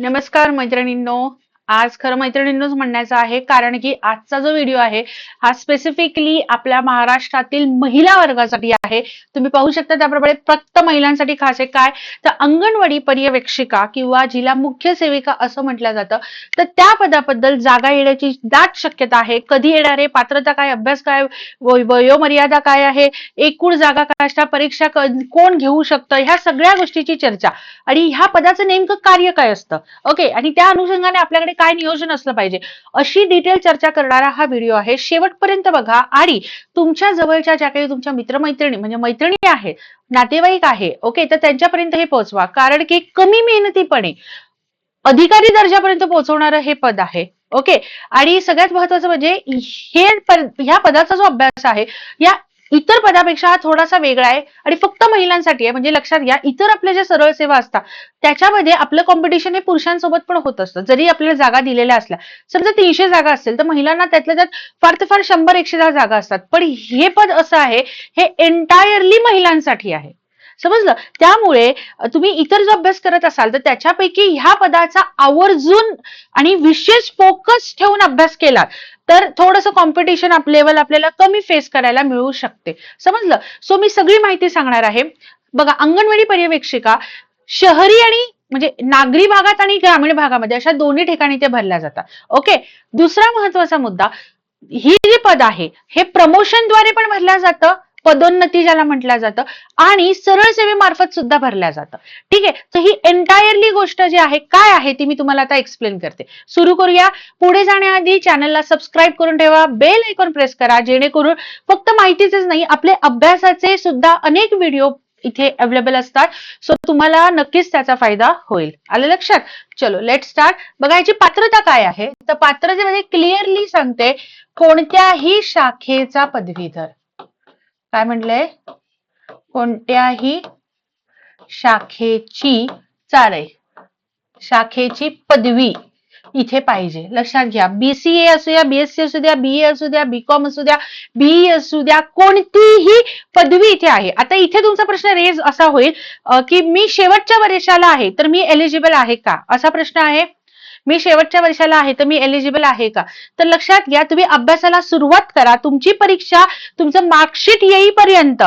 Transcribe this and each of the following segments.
नमस्कार मैत्रिणींनो. आज खरं मैत्रिणींनोच म्हणायचं आहे, कारण की आजचा जो व्हिडिओ आहे हा स्पेसिफिकली आपल्या महाराष्ट्रातील महिला वर्गासाठी आहे. तुम्ही पाहू शकता त्याप्रमाणे फक्त महिलांसाठी खास आहे. काय तर अंगणवाडी पर्यवेक्षिका किंवा जिल्हा मुख्य सेविका असं म्हटलं जातं. तर त्या पदाबद्दल जागा येण्याची दाट शक्यता आहे. कधी येणार आहे, पात्रता काय, अभ्यास काय, वयोमर्यादा काय आहे, एकूण जागा काय असतात, परीक्षा कोण घेऊ शकतं, ह्या सगळ्या गोष्टीची चर्चा आणि ह्या पदाचं नेमकं कार्य काय असतं, ओके, आणि त्या अनुषंगाने आपल्याकडे काय नियोजन असलं पाहिजे, अशी डिटेल चर्चा करणारा हा व्हिडिओ आहे. शेवटपर्यंत बघा आणि तुमच्या जवळच्या ज्या काही तुमच्या मित्रमैत्रिणी म्हणजे मैत्रिणी आहेत, नातेवाईक आहे, ओके, तर त्यांच्यापर्यंत हे पोहोचवा. कारण की कमी मेहनतीपणे अधिकारी दर्जापर्यंत पोहोचवणारं हे पद आहे. ओके, आणि सगळ्यात महत्वाचं म्हणजे ह्या पदाचा जो अभ्यास आहे या इतर पदापेक्षा हा थोडासा वेगळा आहे आणि फक्त महिलांसाठी आहे. म्हणजे लक्षात घ्या, इतर आपल्या ज्या सरळ सेवा असतात त्याच्यामध्ये आपलं कॉम्पिटिशन हे पुरुषांसोबत पण होत असतं. जरी आपल्याला जागा दिलेल्या असल्या, समजा 300 जागा असतील तर महिलांना त्यातल्या त्यात फार तर फार 100-110 जागा असतात. पण हे पद असं आहे, हे एंटायरली महिलांसाठी आहे. समजलं? त्यामुळे तुम्ही इतर जो अभ्यास करत असाल तर त्याच्यापैकी ह्या पदाचा आवर्जून आणि विशेष फोकस ठेवून अभ्यास केला तर थोडंसं कॉम्पिटिशन लेवल आपल्याला कमी फेस करायला मिळू शकते. समजलं? सो मी सगळी माहिती सांगणार आहे. बघा, अंगणवाडी पर्यवेक्षिका शहरी आणि म्हणजे नागरी भागात आणि ग्रामीण भागामध्ये अशा दोन्ही ठिकाणी ते भरल्या जातात. ओके, दुसरा महत्वाचा मुद्दा, ही जी पद आहे हे प्रमोशनद्वारे पण भरल्या जातं, पदोन्नती ज्याला म्हटलं जातं, आणि सरळ सेवेमार्फत सुद्धा भरल्या जातं. ठीक आहे, तर ही एंटायरली गोष्ट जी आहे काय आहे ती मी तुम्हाला आता एक्सप्लेन करते. सुरू करूया. पुढे जाण्याआधी चॅनलला सबस्क्राईब करून ठेवा, बेल आयकॉन प्रेस करा, जेणेकरून फक्त माहितीचेच नाही आपले अभ्यासाचे सुद्धा अनेक व्हिडिओ इथे अवेलेबल असतात. सो तुम्हाला नक्कीच त्याचा फायदा होईल. आलं लक्षात? चलो लेट स्टार्ट. बघा, याची पात्रता काय आहे, तर पात्रतेमध्ये क्लिअरली सांगते, कोणत्याही शाखेचा पदवीधर. काय म्हटलंय? कोणत्याही शाखेची चालेल, शाखेची पदवी इथे पाहिजे. लक्षात घ्या, बीसीए असू द्या, बीएससी असू द्या, बीए असू द्या, बीकॉम असू द्या, बीई असू द्या, कोणतीही पदवी इथे आहे. आता इथे तुमचा प्रश्न रेज असा होईल की मी शेवटच्या वर्षाला आहे तर मी एलिजिबल आहे का, असा प्रश्न आहे. मी शेवटच्या वर्षाला आहे तर मी एलिजिबल आहे का? तर लक्षात घ्या, तुम्ही अभ्यासाला सुरुवात करा. तुमची परीक्षा, तुमचं मार्कशीट येईपर्यंत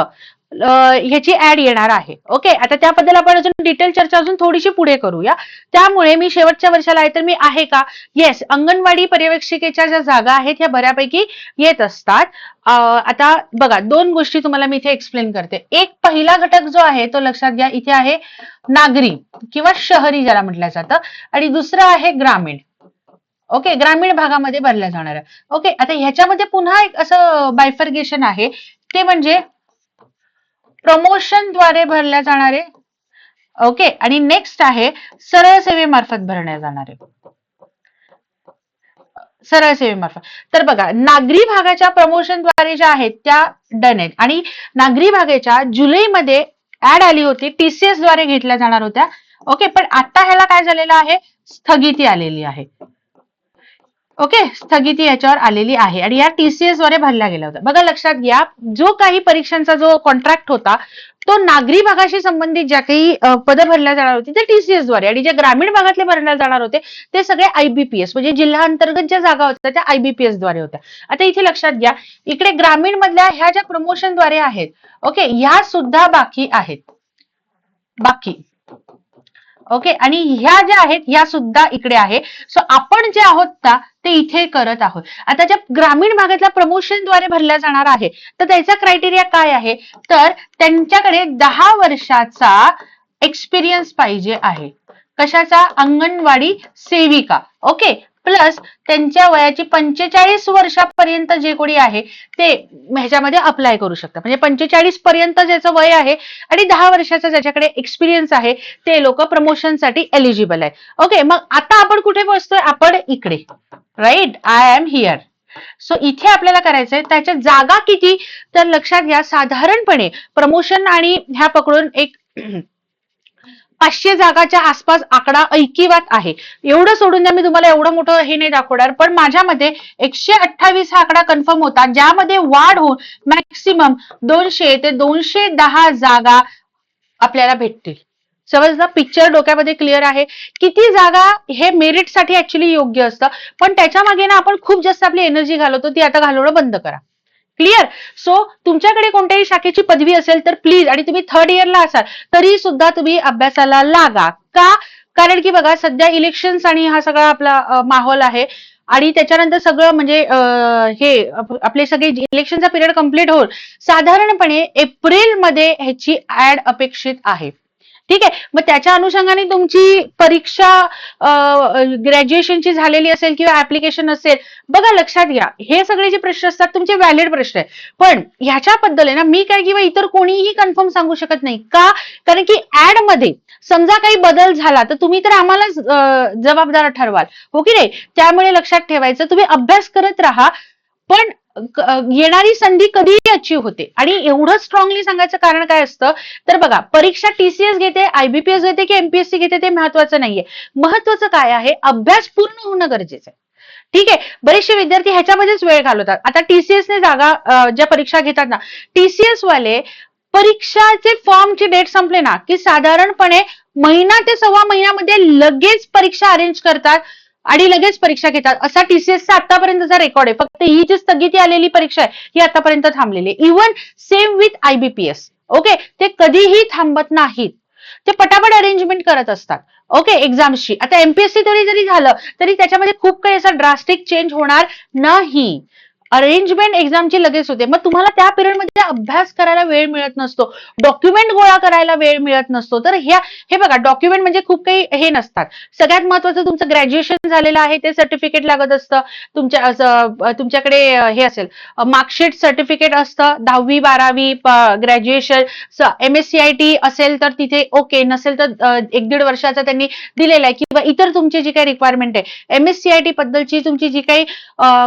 ह्याची ऍड येणार आहे. ओके, आता त्याबद्दल आपण अजून डिटेल चर्चा अजून थोडीशी पुढे करूया. त्यामुळे मी शेवटच्या वर्षाला आहे तर मी आहे का? येस, अंगणवाडी पर्यवेक्षिकेच्या ज्या जागा आहेत ह्या बऱ्यापैकी येत असतात. आता बघा, दोन गोष्टी तुम्हाला मी इथे एक्सप्लेन करते. एक पहिला घटक जो आहे तो लक्षात घ्या, इथे आहे नागरी किंवा शहरी ज्याला म्हटलं जातं, आणि दुसरं आहे ग्रामीण. ओके, ग्रामीण भागामध्ये भरल्या जाणार. ओके, आता ह्याच्यामध्ये पुन्हा एक असं बायफर्गेशन आहे, ते म्हणजे प्रमोशनद्वारे भरल्या जाणारे. ओके, आणि नेक्स्ट आहे सरळ सेवेमार्फत भरण्यात जाणारे. सरळ सेवेमार्फत. तर बघा, नागरी भागाच्या प्रमोशनद्वारे ज्या आहेत त्या डन आहेत, आणि नागरी भागाच्या जुलैमध्ये ऍड आली होती, टीसीएस द्वारे घेतल्या जाणार होत्या. ओके, पण आता ह्याला काय झालेलं आहे, स्थगिती आलेली आहे. ओके, स्थगिती याच्यावर आलेली आहे आणि या टीसीएस द्वारे भरल्या गेल्या होत्या. बघा, लक्षात घ्या, जो काही परीक्षांचा जो कॉन्ट्रॅक्ट होता तो नागरी भागाशी संबंधित ज्या काही पदं भरल्या जाणार होती ते टीसीएस द्वारे, आणि जे ग्रामीण भागातले भरल्या जाणार होते ते सगळे आयबीपीएस म्हणजे जिल्हा अंतर्गत ज्या जागा होत्या त्या आयबीपीएस द्वारे होत्या. आता इथे लक्षात घ्या, इकडे ग्रामीण मधल्या ह्या ज्या प्रमोशनद्वारे आहेत, ओके, ह्या सुद्धा बाकी आहेत, बाकी. ओके, आणि ह्या ज्या आहेत ह्या सुद्धा इकडे आहे. सो आपण जे आहोत ना ते इथे करत आहोत. आता ज्या ग्रामीण भागातल्या प्रमोशनद्वारे भरल्या जाणार आहे तर त्याचा क्रायटेरिया काय आहे, तर त्यांच्याकडे 10 वर्षाचा एक्सपिरियन्स पाहिजे आहे. कशाचा? अंगणवाडी सेविका. ओके, प्लस त्यांच्या वयाची 45 वर्षापर्यंत जे कोणी आहे ते ह्याच्यामध्ये अप्लाय करू शकतात. म्हणजे 45 पर्यंत ज्याचं वय आहे आणि 10 वर्षाचा ज्याच्याकडे एक्सपिरियन्स आहे ते लोक प्रमोशनसाठी एलिजिबल आहे. ओके, मग आता आपण कुठे पोहोचतोय? आपण इकडे, right, I am here. So इथे आपल्याला करायचंय, त्याच्या जागा किती, तर लक्षात घ्या, साधारणपणे प्रमोशन आणि ह्या पकडून एक 500 जागाच्या आसपास आकडा ऐकिवात आहे. एवढं सोडून द्या, मी तुम्हाला एवढं मोठं हे नाही दाखवणार, पण माझ्या मते 128 हा आकडा कन्फर्म होता, ज्यामध्ये वाढ होऊन मॅक्सिमम 200 ते 210 जागा आपल्याला भेटतील. समजलं? पिक्चर डोक्यामध्ये क्लिअर आहे. किती जागा हे मेरिटसाठी ऍक्च्युली योग्य असतं, पण त्याच्या मागे ना आपण खूप जास्त आपली एनर्जी घालवतो, ती आता घालवणं बंद करा. क्लिअर? सो तुमच्याकडे कोणत्याही शाखेची पदवी असेल तर प्लीज, आणि तुम्ही थर्ड इयरला असाल तरी सुद्धा तुम्ही अभ्यासाला लागा. का? कारण की बघा, सध्या इलेक्शन्स आणि हा सगळा आपला माहोल आहे, आणि त्याच्यानंतर सगळं म्हणजे हे आपले सगळे इलेक्शनचा पिरियड कंप्लीट होऊन साधारणपणे एप्रिलमध्ये ह्याची ऍड अपेक्षित आहे. ठीक आहे. मग त्याच्या अनुषंगाने तुमची परीक्षा ग्रॅज्युएशनची झालेली असेल किंवा ऍप्लिकेशन असेल, बघा लक्षात घ्या, हे सगळे जे प्रश्न असतात तुमचे व्हॅलिड प्रश्न आहे, पण ह्याच्याबद्दल आहे ना मी काय किंवा इतर कोणीही कन्फर्म सांगू शकत नाही. का? कारण की ऍड मध्ये समजा काही बदल झाला तर तुम्ही तर आम्हालाच जबाबदार ठरवाल, हो की नाही? त्यामुळे लक्षात ठेवायचं, तुम्ही अभ्यास करत राहा, पण येणारी संधी कधीही अचीव होते. आणि एवढं स्ट्रॉंगली सांगायचं कारण काय असतं, तर बघा, परीक्षा टीसीएस घेते, आयबीपीएस घेते की एमपीएससी घेते ते महत्वाचं नाहीये. महत्वाचं काय आहे, अभ्यास पूर्ण होणं गरजेचं आहे. ठीक आहे. बरेचसे विद्यार्थी ह्याच्यामध्येच वेळ घालवतात. आता टीसीएसने जागा ज्या परीक्षा घेतात ना, टीसीएस वाले परीक्षाचे फॉर्मची डेट संपले ना की साधारणपणे महिना ते सव्वा महिन्यामध्ये लगेच परीक्षा अरेंज करतात आणि लगेच परीक्षा घेतात. असा टीसीएसचा आतापर्यंतचा रेकॉर्ड आहे. फक्त ही जी स्थगिती आलेली परीक्षा आहे ही आतापर्यंत थांबलेली आहे. Even same with IBPS. Okay, ते कधीही थांबत नाहीत, ते पटापट अरेंजमेंट करत असतात. ओके, एक्झाम्सची. आता एमपीएससी जरी झालं तरी त्याच्यामध्ये खूप काही असा ड्रास्टिक चेंज होणार नाही. अरेंजमेंट एक्झामची लगेच होते. मग तुम्हाला त्या पिरियडमध्ये अभ्यास करायला वेळ मिळत नसतो, डॉक्युमेंट गोळा करायला वेळ मिळत नसतो. तर हे बघा, डॉक्युमेंट म्हणजे खूप काही हे नसतात. सगळ्यात महत्वाचं तुमचं ग्रॅज्युएशन झालेलं आहे ते सर्टिफिकेट लागत असतं. तुमच्याकडे हे असेल, मार्कशीट सर्टिफिकेट असतं, 10वी 12वी ग्रॅज्युएशन. एमएससीआयटी असेल तर तिथे ओके, नसेल तर 1-1.5 वर्षाचा त्यांनी दिलेला आहे, किंवा इतर तुमची जी काही रिक्वायरमेंट आहे एमएससीआयटी बद्दलची तुमची जी काही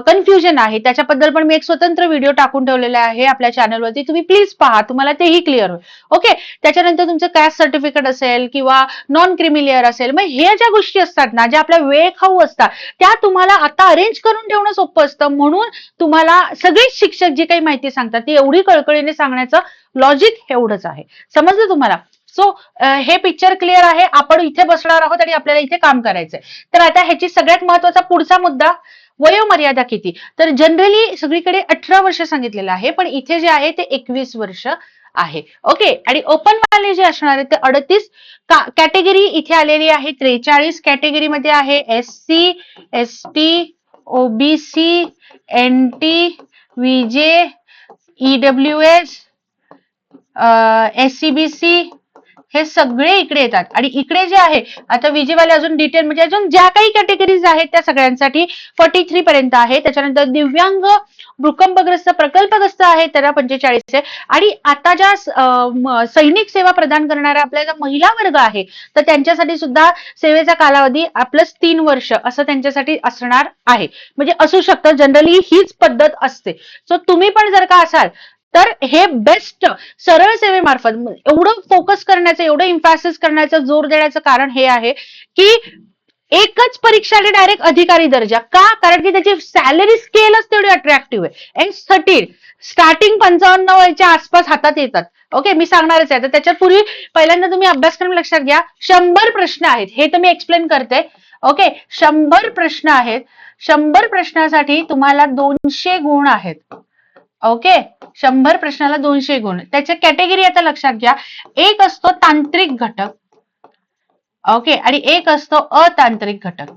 कन्फ्युजन आहे त्याच्याबद्दल पण मी एक स्वतंत्र व्हिडिओ टाकून ठेवलेला आहे आपल्या चॅनलवरती, तुम्ही प्लीज पहा, तुम्हाला तेही क्लिअर होईल. ओके, त्याच्यानंतर तुमचं कास्ट सर्टिफिकेट असेल किंवा नॉन क्रिमिलियर असेल, मग हे ज्या गोष्टी असतात ना, ज्या आपल्या वेळ खाऊ असतात, त्या तुम्हाला आता अरेंज करून ठेवणं सोपं असतं. म्हणून तुम्हाला सगळेच शिक्षक जी काही माहिती सांगतात ती एवढी कळकळीने सांगण्याचं लॉजिक एवढंच आहे. समजलं तुम्हाला? सो हे पिक्चर क्लिअर आहे. आपण इथे बसणार आहोत आणि आपल्याला इथे काम करायचंय. तर आता ह्याची सगळ्यात महत्वाचा पुढचा मुद्दा, वयोमर्यादा किती? तर जनरली सगळीकडे 18 वर्ष सांगितलेलं आहे, पण इथे जे आहे ते 21 वर्ष आहे. ओके, आणि ओपन वाले जे असणार आहे ते 38. कॅटेगरी इथे आलेली आहे 43 कॅटेगरीमध्ये आहे. SC, ST, OBC, NT, VJ, EWS, SCBC, हे सगळे इकडे येतात. आणि इकडे जे आहे आता विजेवाले अजून डिटेल म्हणजे अजून ज्या काही कॅटेगरीज आहेत त्या सगळ्यांसाठी 43 पर्यंत आहे. त्याच्यानंतर दिव्यांग, भूकंपग्रस्त, प्रकल्पग्रस्त आहे त्याला 45 आहे. आणि आता ज्या सैनिक सेवा प्रदान करणाऱ्या आपल्या ज्या महिला वर्ग आहे तर त्यांच्यासाठी सुद्धा सेवेचा कालावधी प्लस 3 वर्ष असं त्यांच्यासाठी असणार आहे. म्हणजे असू शकतं, जनरली हीच पद्धत असते. सो तुम्ही पण जर का असाल तर हे बेस्ट, सरळ सेवेमार्फत एवढं फोकस करण्याचं, एवढं इम्फॅसिस करण्याचं, जोर देण्याचं कारण हे आहे की एकच परीक्षा आली डायरेक्ट अधिकारी दर्जा. का? कारण की त्याची सॅलरी स्केलच तेवढी अट्रॅक्टिव्ह आहे. N13 स्टार्टिंग 55 आसपास हातात येतात. ओके, मी सांगणारच आहे. तर त्याच्यात पूर्वी पहिल्यांदा तुम्ही अभ्यासक्रम लक्षात घ्या. 100 प्रश्न आहेत, हे तर मी एक्सप्लेन करते. ओके, 100 प्रश्न आहेत. 100 प्रश्नासाठी तुम्हाला 200 गुण आहेत. ओके, 100 प्रश्नाला 200 गुण. त्याच्या कॅटेगरी आता लक्षात घ्या. एक असतो तांत्रिक घटक, ओके, आणि एक असतो अतांत्रिक घटक.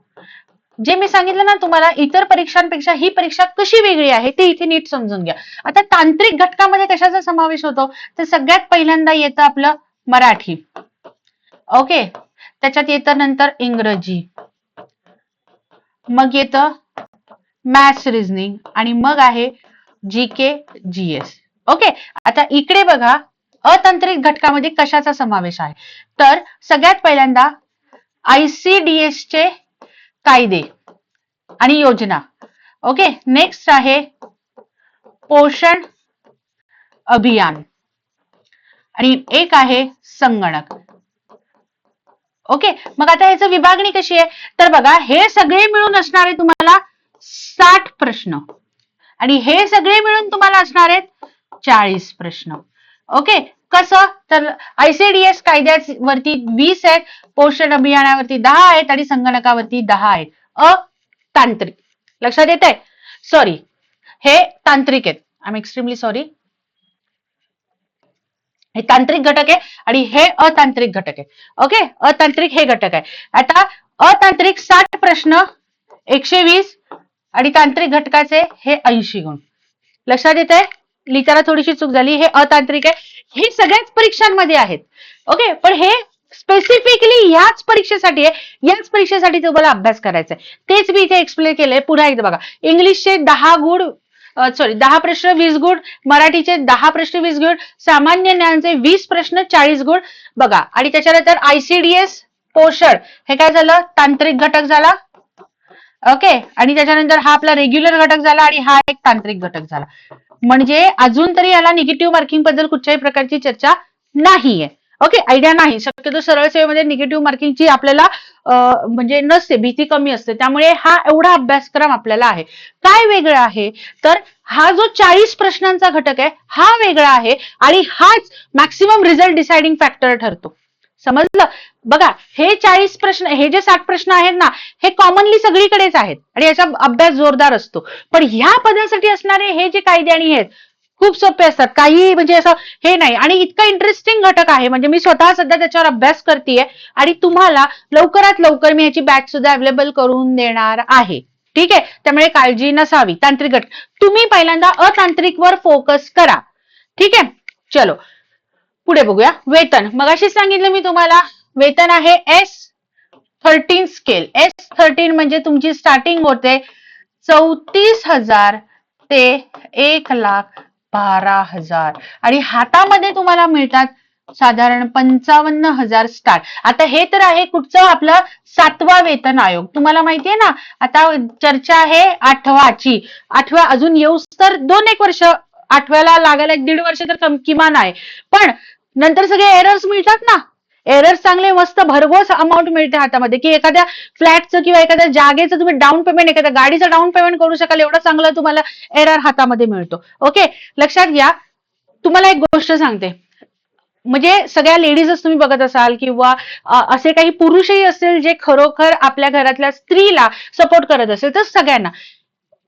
जे मी सांगितलं ना तुम्हाला, इतर परीक्षांपेक्षा ही परीक्षा कशी वेगळी आहे ते इथे नीट समजून घ्या. आता तांत्रिक घटकामध्ये कशाचा समावेश होतो, तर सगळ्यात पहिल्यांदा येतं आपलं मराठी. ओके, त्याच्यात येतं नंतर इंग्रजी, मग येतं मॅथ्स, रिझनिंग, आणि मग आहे जीके, जीएस. ओके, आता इकडे बघा अतांत्रिक घटकामध्ये कशाचा समावेश आहे, तर सगळ्यात पहिल्यांदा ICDS चे कायदे आणि योजना. ओके, नेक्स्ट आहे पोषण अभियान, आणि एक आहे संगणक. ओके, मग आता ह्याचं विभागणी कशी आहे, तर बघा हे सगळे मिळून असणार आहे तुम्हाला 60 प्रश्न, आणि हे सगळे मिळून तुम्हाला असणार आहेत 40 प्रश्न. ओके, कसं? तर ICDS कायद्यावरती 20 आहेत, पोषण अभियानावरती 10 आहेत आणि संगणकावरती 10 आहेत. तांत्रिक. लक्षात येत आहे? सॉरी, हे तांत्रिक आहेत. I am extremely sorry. हे तांत्रिक घटक आहे आणि हे अतांत्रिक घटक आहे. ओके, अतांत्रिक हे घटक आहे. आता अतांत्रिक 60 प्रश्न 120 आणि तांत्रिक घटकाचे हे 80 गुण. लक्षात येत आहे? लिहिताना थोडीशी चूक झाली. हे अतांत्रिक आहे. हे सगळ्याच परीक्षांमध्ये आहेत. ओके, पण हे स्पेसिफिकली याच परीक्षेसाठी आहे. याच परीक्षेसाठी तुम्हाला अभ्यास करायचा आहे. तेच मी इथे एक्सप्लेन केलंय. पुन्हा एकदा बघा. इंग्लिशचे 10 गुण, सॉरी 10 प्रश्न 20 गुण, मराठीचे 10 प्रश्न 20 गुण, सामान्य ज्ञानचे 20 प्रश्न 40 गुण बघा. आणि त्याच्यानंतर ICDS पोषण हे काय झालं? तांत्रिक घटक झाला. ओके, आणि त्याच्यानंतर हा आपला रेग्युलर घटक झाला आणि हा एक तांत्रिक घटक झाला. म्हणजे अजून तरी याला निगेटिव्ह मार्किंग बद्दल कुठच्याही प्रकारची चर्चा नाहीये. ओके, आयडिया नाही. शक्यतो सरळ सेवेमध्ये निगेटिव्ह मार्किंगची आपल्याला म्हणजे नसते, भीती कमी असते. त्यामुळे हा एवढा अभ्यासक्रम आपल्याला आहे. काय वेगळं आहे? तर हा जो 40 प्रश्नांचा घटक आहे हा वेगळा आहे आणि हाच मॅक्सिमम रिझल्ट डिसाइडिंग फॅक्टर ठरतो. समजलं? बघा, हे 40 प्रश्न, हे जे 60 प्रश्न आहेत ना, हे कॉमनली सगळीकडेच आहेत आणि याचा अभ्यास जोरदार असतो. पण ह्या पदासाठी असणारे हे जे कायदे आणि हे खूप सोपे असतात. काही म्हणजे असं हे नाही. आणि इतका इंटरेस्टिंग घटक आहे, म्हणजे मी स्वतः सध्या त्याच्यावर अभ्यास करतेय आणि तुम्हाला लवकरात लवकर मी याची बॅच सुद्धा अवेलेबल करून देणार आहे. ठीक आहे, त्यामुळे काळजी नसावी. तांत्रिक घटक तुम्ही पहिल्यांदा अतांत्रिकवर फोकस करा. ठीक आहे, चलो पुढे बघूया. वेतन, मगाशी सांगितलं मी तुम्हाला, वेतन आहे S13 स्केल. S13 म्हणजे तुमची स्टार्टिंग होते 34,000 ते 1,12,000 आणि हातामध्ये तुम्हाला मिळतात साधारण 55,000 स्टार्ट. आता हे तर आहे कुठचं? आपलं 7वा वेतन आयोग. तुम्हाला माहितीये ना, आता चर्चा आहे 8वाची. 8व्या अजून येऊस तर 2-1 वर्ष, 8व्याला लागायला 1-1.5 वर्ष तर किमान आहे. पण नंतर सगळे एरर्स मिळतात ना, एरर्स चांगले मस्त भरघोस अमाऊंट मिळते हातामध्ये, की एखाद्या फ्लॅटचं किंवा एखाद्या जागेचं तुम्ही डाऊन पेमेंट, एखाद्या गाडीचं डाऊन पेमेंट करू शकाल एवढं चांगलं तुम्हाला एरर हातामध्ये मिळतो. ओके, लक्षात घ्या. तुम्हाला एक गोष्ट सांगते, म्हणजे सगळ्या लेडीजच तुम्ही बघत असाल किंवा असे काही पुरुषही असेल जे खरोखर आपल्या घरातल्या स्त्रीला सपोर्ट करत असेल, तर सगळ्यांना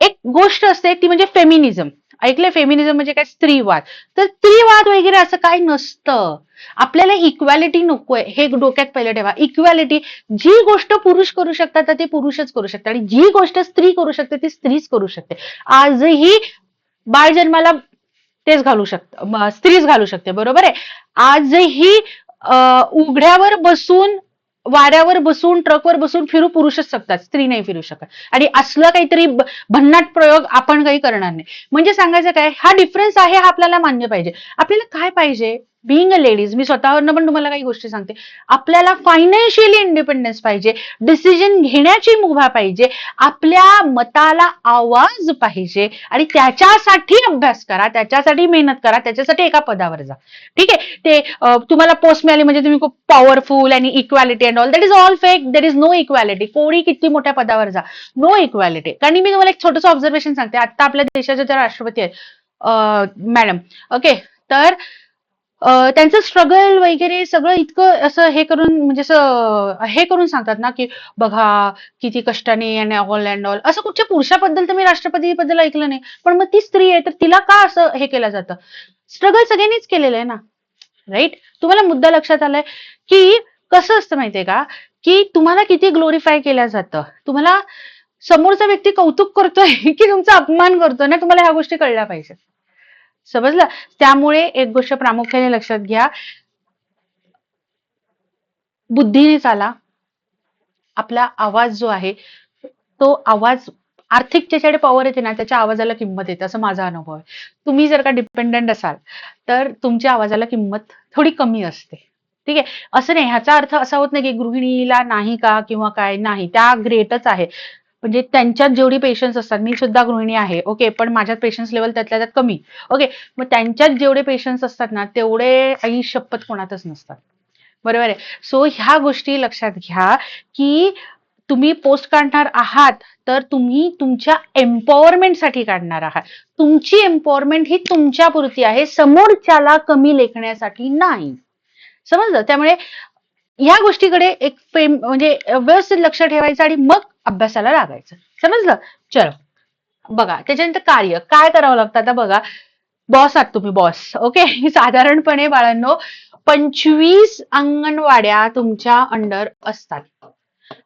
एक गोष्ट असते ती म्हणजे फेमिनिझम. ऐकलंय? फेमिनिझम म्हणजे काय? स्त्रीवाद. तर स्त्रीवाद वगैरे असं काही नसतं. आपल्याला इक्वॅलिटी नकोय, हे डोक्यात पहिलं ठेवा. इक्वॅलिटी, जी गोष्ट पुरुष करू शकतात तर ते पुरुषच करू शकतात आणि जी गोष्ट स्त्री करू शकते ती स्त्रीच करू शकते. आजही बाळ जन्माला तेच घालू शकतं, स्त्रीच घालू शकते. बरोबर आहे? आजही उघड्यावर बसून, वाऱ्यावर बसून, ट्रकवर बसून फिरू पुरुषच शकतात, स्त्री नाही फिरू शकत. आणि असलं काहीतरी भन्नाट प्रयोग आपण काही करणार नाही. म्हणजे सांगायचं काय, हा डिफरन्स आहे, हा आपल्याला मान्य पाहिजे. आपल्याला काय पाहिजे? बिईंग अ लेडीज, मी स्वतःवरनं पण तुम्हाला काही गोष्टी सांगते. आपल्याला फायनान्शियली इंडिपेंडन्स पाहिजे, डिसिजन घेण्याची मुभा पाहिजे, आपल्या मताला आवाज पाहिजे आणि त्याच्यासाठी अभ्यास करा, त्याच्यासाठी मेहनत करा, त्याच्यासाठी एका पदावर जा. ठीक आहे? ते तुम्हाला पोस्ट मिळाली म्हणजे तुम्ही खूप पॉवरफुल आणि equality and all, that is all fake. There is no equality. कोणी किती मोठ्या पदावर जा, नो इक्वॅलिटी. कारण मी तुम्हाला एक छोटंसं ऑब्झर्वेशन सांगते. आता आपल्या देशाच्या ज्या राष्ट्रपती आहेत मॅडम, ओके, तर त्यांचं स्ट्रगल वगैरे सगळं इतकं असं हे करून, म्हणजे असं हे करून सांगतात ना, की बघा किती कष्टाने आणि ऑल अँड ऑल. असं कुठच्या पुरुषाबद्दल तर मी राष्ट्रपती बद्दल ऐकलं नाही. पण मग ती स्त्री आहे तर तिला का असं हे केलं जातं? स्ट्रगल सगळ्यांनीच केलेलं आहे ना, राईट? तुम्हाला मुद्दा लक्षात आलाय की कसं असतं माहितीये का, की तुम्हाला किती ग्लोरीफाय केलं जातं, तुम्हाला समोरचा व्यक्ती कौतुक करतोय की तुमचा अपमान करतोय ना, तुम्हाला ह्या गोष्टी कळल्या पाहिजेत. समजलं? त्यामुळे एक गोष्ट प्रामुख्याने लक्षात घ्या, बुद्धीने चाला. आपला आवाज जो आहे तो आवाज, आर्थिक ज्याच्याकडे पॉवर येते ना त्याच्या आवाजाला किंमत येते, असं माझा अनुभव आहे. तुम्ही जर का डिपेंडंट असाल तर तुमच्या आवाजाला किंमत थोडी कमी असते. ठीक आहे? असं नाही, ह्याचा अर्थ असा होत नाही की गृहिणीला नाही का किंवा काय, नाही, त्या ग्रेटच आहे. म्हणजे त्यांच्यात जेवढी पेशन्स असतात, मी सुद्धा गृहिणी आहे, ओके, पण माझ्यात पेशन्स लेवल त्यातल्या त्यात कमी. ओके, मग त्यांच्यात जेवढे पेशन्स असतात ना तेवढे आई शपथ कोणातच नसतात. बरोबर आहे? सो ह्या गोष्टी लक्षात घ्या की तुम्ही पोस्ट काढणार आहात तर तुम्ही तुमच्या एम्पॉवरमेंटसाठी काढणार आहात. तुमची एम्पॉवरमेंट ही तुमच्यापुरती आहे, समोरच्याला कमी लेखण्यासाठी नाही. समजलं? त्यामुळे ह्या गोष्टीकडे एक म्हणजे व्यवस्थित लक्ष ठेवायचं आणि मग अभ्यासाला लागायचं. समजलं? चलो बघा, त्याच्यानंतर कार्य काय करावं लागतं. आता बघा, बॉस आहात तुम्ही, बॉस. ओके. साधारणपणे बाळांनो 25 अंगणवाड्या तुमच्या अंडर असतात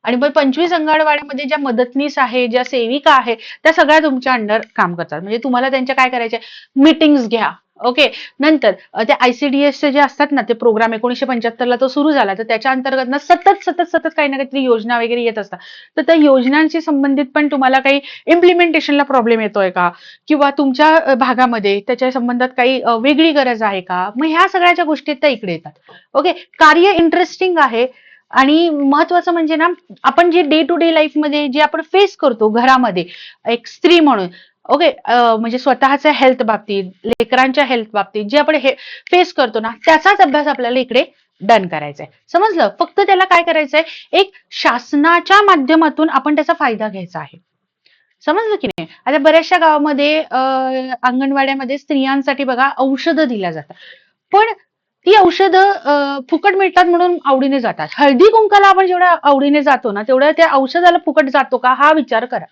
आणि मग 25 अंगणवाड्यामध्ये ज्या मदतनीस आहे, ज्या सेविका आहे, त्या सगळ्या तुमच्या अंडर काम करतात. म्हणजे तुम्हाला त्यांच्या काय करायचे, मीटिंग्स घ्या. ओके. नंतर ते ICDS जे असतात ना, ते प्रोग्राम 1975 तो सुरू झाला, तर त्याच्या अंतर्गत ना सतत सतत सतत काही ना काहीतरी योजना वगैरे येत असतात. तर त्या योजनांशी संबंधित पण तुम्हाला काही इम्प्लिमेंटेशनला प्रॉब्लेम येतोय का, किंवा तुमच्या भागामध्ये त्याच्या संबंधात काही वेगळी गरज आहे का, मग ह्या सगळ्याच्या गोष्टी त्या इकडे येतात. ओके. कार्य इंटरेस्टिंग आहे आणि महत्वाचं म्हणजे ना, आपण जे डे टू डे लाईफ मध्ये जे आपण फेस करतो घरामध्ये एक स्त्री म्हणून, ओके, म्हणजे स्वतःच्या हेल्थ बाबतीत, लेकरांच्या हेल्थ बाबतीत जे आपण फेस करतो ना, त्याचाच अभ्यास आपल्याला इकडे डन करायचा आहे. समजलं? फक्त त्याला काय करायचंय, एक शासनाच्या माध्यमातून आपण त्याचा फायदा घ्यायचा आहे. समजलं की नाही? आता बऱ्याचशा गावामध्ये अंगणवाड्यामध्ये स्त्रियांसाठी बघा औषधं दिल्या जातात, पण ती औषधं फुकट मिळतात म्हणून आवडीने जातात. हळदी कुंकाला आपण जेवढ्या आवडीने जातो ना, तेवढ्या त्या औषधाला फुकट जातो का, हा विचार करा.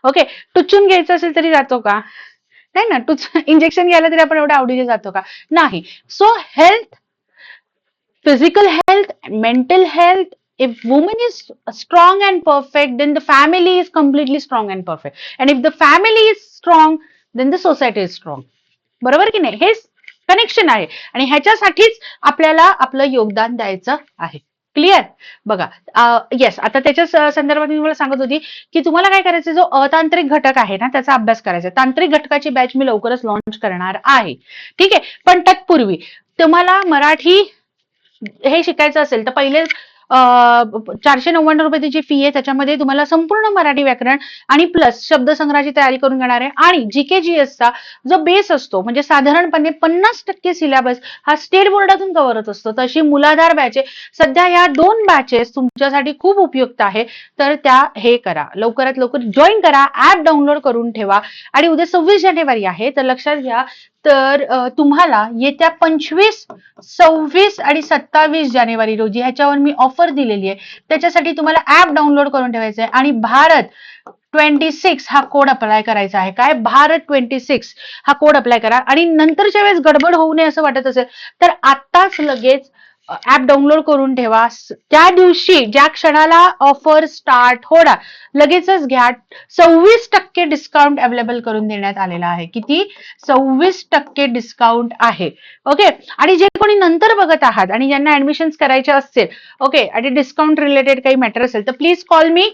ओके. टुचून घ्यायचं असेल तरी जातो का, नाही ना. इंजेक्शन घ्यायला तरी आपण एवढ्या आवडीने जातो का, नाही. So health, physical health, mental health, if woman is strong and perfect, then the family is completely strong and perfect, and if the family is strong, then the society is strong. बरोबर की नाही? हे connection आहे आणि ह्याच्यासाठीच आपल्याला आपलं योगदान द्यायचं आहे. क्लिअर? बघा, येस. आता त्याच्या संदर्भात मी तुम्हाला सांगत होती की तुम्हाला काय करायचं, जो अतांत्रिक घटक आहे ना, त्याचा अभ्यास करायचा. तांत्रिक घटकाची बॅच मी लवकरच लॉन्च करणार आहे. ठीक आहे. पण तत्पूर्वी तुम्हाला मराठी हे शिकायचं असेल तर पहिले 499 रुपये जी फी आहे, त्याच्यामध्ये तुम्हाला संपूर्ण मराठी व्याकरण आणि प्लस शब्दसंग्रहाची तयारी करून घेणार आहे. आणि GK-GS चा जो बेस असतो, म्हणजे साधारणपणे 50% सिलेबस हा स्टेट बोर्डातून कव्हर होत असतो. तशी मूलाधार बॅच आहे. सध्या या 2 बॅचेस तुमच्यासाठी खूप उपयुक्त आहे, तर त्या हे करा, लवकरात लवकर जॉईन करा, ऍप डाउनलोड करून ठेवा. आणि उद्या 26 जानेवारी आहे, तर लक्षात घ्या, तर तुम्हाला येत्या 25, 26 आणि 27 जानेवारी रोजी ह्याच्यावर मी ऑफर दिलेली आहे. त्याच्यासाठी तुम्हाला ऍप डाउनलोड करून ठेवायचं आहे आणि भारत 26 हा कोड अप्लाय करायचा आहे. काय? भारत 26 हा कोड अप्लाय करा. आणि नंतरच्या वेळेस गडबड होऊ नये असं वाटत असेल तर आत्ताच लगेच ऍप डाउनलोड करून ठेवा. त्या दिवशी ज्या क्षणाला ऑफर स्टार्ट होणार लगेचच घ्या. 26% डिस्काउंट अवेलेबल करून देण्यात आलेला आहे. किती? 26% डिस्काउंट आहे. ओके. आणि जे कोणी नंतर बघत आहात आणि ज्यांना ऍडमिशन करायचे असतील, ओके, आणि डिस्काउंट रिलेटेड काही मॅटर असेल तर प्लीज कॉल मी,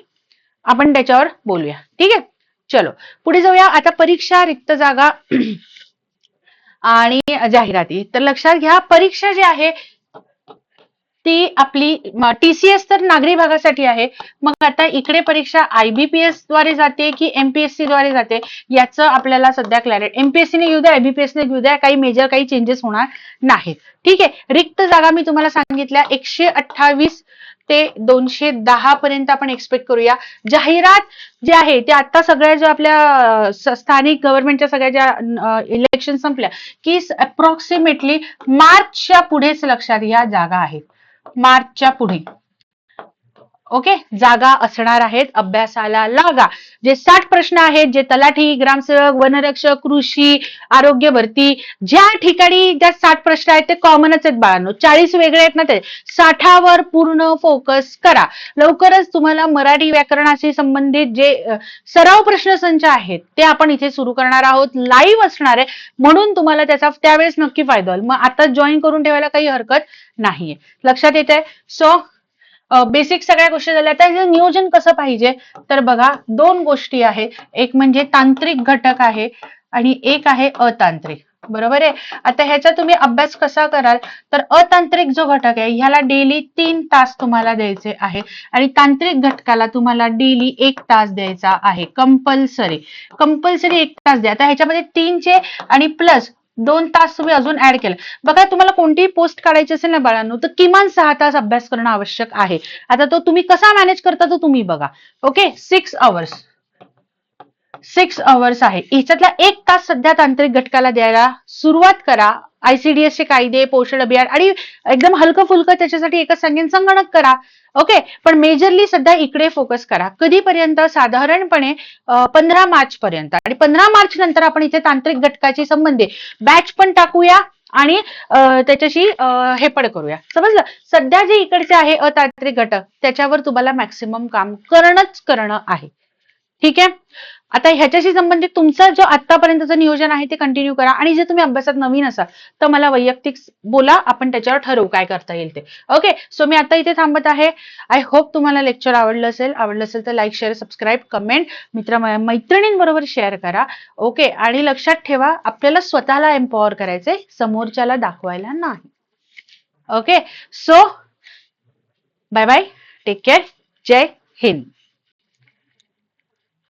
आपण त्याच्यावर बोलूया. ठीक आहे. चलो पुढे जाऊया. आता परीक्षा, रिक्त जागा आणि जाहिराती. तर लक्षात घ्या, परीक्षा जी आहे ती आपली TCS तर नागरी भागासाठी आहे. मग आता इकडे परीक्षा IBPS द्वारे जाते की MPSC द्वारे जाते, याचं आपल्याला सध्या क्लॅरिटी. MPSC ने घेऊ द्या, IBPS ने घेऊ द्या, काही मेजर काही चेंजेस होणार नाहीत. ठीक आहे. रिक्त जागा मी तुम्हाला सांगितल्या 128 ते 210 पर्यंत आपण एक्सपेक्ट करूया. जाहिरात जे आहे ते आता सगळ्या ज्या आपल्या स्थानिक गव्हर्नमेंटच्या सगळ्या ज्या इलेक्शन संपल्या की अप्रॉक्सिमेटली मार्चच्या पुढेच लक्षात घ्या जागा आहेत. मार्चच्या पुढे ओके जागा असणार आहेत. अभ्यासाला लागा. जे 60 प्रश्न आहेत, जे तलाठी, ग्रामसेवक, वनरक्षक, कृषी, आरोग्य भरती, ज्या ठिकाणी ज्या 60 प्रश्न आहेत ते कॉमनच आहेत बाळांनो. 40 वेगळे आहेत ना, ते 60वर पूर्ण फोकस करा. लवकरच तुम्हाला मराठी व्याकरणाशी संबंधित जे सराव प्रश्नसंच आहेत ते आपण इथे सुरू करणार आहोत. लाईव्ह असणार आहे, म्हणून तुम्हाला त्याचा त्यावेळेस नक्की फायदा होईल. मग आता जॉईन करून ठेवायला काही हरकत नाहीये. लक्षात येत आहे? सो बेसिक सगळ्या गोष्टी झाल्या. आता नियोजन कसं पाहिजे, तर बघा 2 गोष्टी आहेत. एक म्हणजे तांत्रिक घटक आहे आणि एक आहे अतांत्रिक. बरोबर आहे. आता ह्याचा तुम्ही अभ्यास कसा कराल, तर अतांत्रिक जो घटक आहे ह्याला डेली 3 तास तुम्हाला द्यायचे आहे आणि तांत्रिक घटकाला तुम्हाला डेली 1 तास द्यायचा आहे. कंपल्सरी 1 तास द्या. आता ह्याच्यामध्ये 3चे आणि प्लस 2 तास तुम्ही अजून ऍड केलं. बघा तुम्हाला कोणतीही पोस्ट काढायची असेल ना बाळांनो, तर किमान 6 तास अभ्यास करणं आवश्यक आहे. आता तो तुम्ही कसा मॅनेज करता तो तुम्ही बघा. ओके, 6 अवर्स आहे. ह्याच्यातला 1 तास सध्या तांत्रिक घटकाला द्यायला सुरुवात करा. ICDS चे कायदे, पोषण अभियान आणि एकदम हलकं फुलकं त्याच्यासाठी एकच सांगेन, संगणक करा. ओके, पण मेजरली सध्या इकडे फोकस करा. कधीपर्यंत? साधारणपणे 15 मार्च पर्यंत. आणि 15 मार्च नंतर आपण इथे तांत्रिक घटकाची संबंधी बॅच पण टाकूया आणि त्याच्याशी हे पण करूया. समजलं? सध्या जे इकडचे आहे अतांत्रिक घटक त्याच्यावर तुम्हाला मॅक्सिमम काम करणं आहे. ठीक आहे. आता ह्याच्याशी संबंधित तुमचं जो आतापर्यंतचं नियोजन आहे ते कंटिन्यू करा. आणि जे तुम्ही अभ्यासात नवीन असाल तर मला वैयक्तिक बोला, आपण त्याच्यावर ठरवू काय करता येईल ते. ओके, सो मी आता इथे थांबत आहे. आय होप तुम्हाला लेक्चर आवडलं असेल तर लाईक, शेअर, सबस्क्राईब, कमेंट, मैत्रिणींबरोबर शेअर करा. ओके, आणि लक्षात ठेवा आपल्याला स्वतःला एम्पॉवर करायचंय, समोरच्याला दाखवायला नाही. Okay, so bye bye, take care, जय हिंद.